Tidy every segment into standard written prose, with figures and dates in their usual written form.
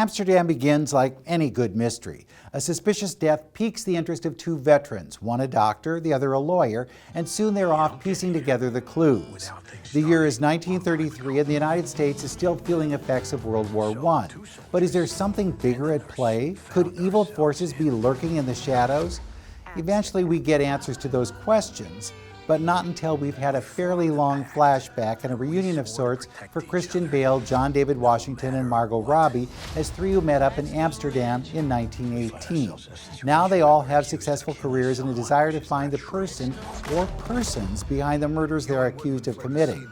Amsterdam begins like any good mystery. A suspicious death piques the interest of two veterans, one a doctor, the other a lawyer, and soon they're off piecing together the clues. The year is 1933 and the United States is still feeling effects of World War I. But is there something bigger at play? Could evil forces be lurking in the shadows? Eventually we get answers to those questions, but not until we've had a fairly long flashback and a reunion of sorts for Christian Bale, John David Washington, and Margot Robbie as three who met up in Amsterdam in 1918. Now they all have successful careers and a desire to find the person or persons behind the murders they're accused of committing.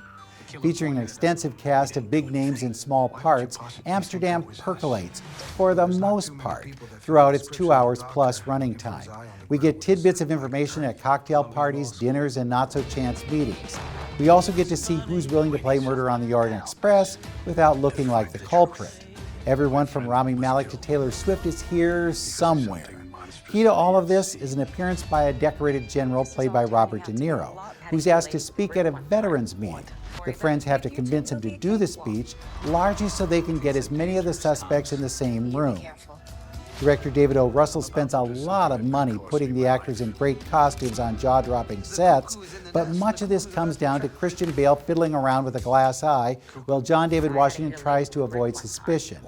Featuring an extensive cast of big names in small parts, Amsterdam percolates, for the most part, throughout its 2 hours plus running time. We get tidbits of information at cocktail parties, dinners, and not-so-chance meetings. We also get to see who's willing to play Murder on the Orient Express without looking like the culprit. Everyone from Rami Malek to Taylor Swift is here somewhere. Key to all of this is an appearance by a decorated general played by Robert De Niro, who's asked to speak at a veterans meeting. The friends have to convince him to do the speech, largely so they can get as many of the suspects in the same room. Director David O. Russell spends a lot of money putting the actors in great costumes on jaw-dropping sets, but much of this comes down to Christian Bale fiddling around with a glass eye while John David Washington tries to avoid suspicion.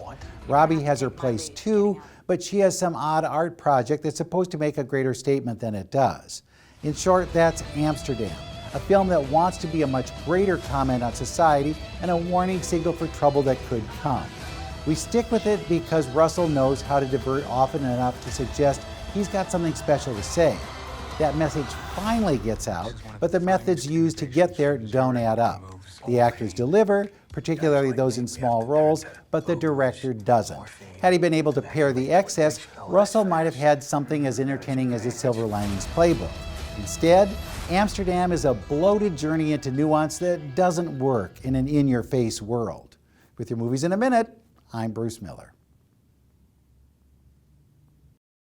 Robbie has her place too, but she has some odd art project that's supposed to make a greater statement than it does. In short, that's Amsterdam, a film that wants to be a much greater comment on society and a warning signal for trouble that could come. We stick with it because Russell knows how to divert often enough to suggest he's got something special to say. That message finally gets out, but the methods used to get there don't add up. The actors deliver, particularly those in small roles, but the director doesn't. Had he been able to pare the excess, Russell might have had something as entertaining as the Silver Linings Playbook. Instead, Amsterdam is a bloated journey into nuance that doesn't work in an in-your-face world. With your movies in a minute, I'm Bruce Miller.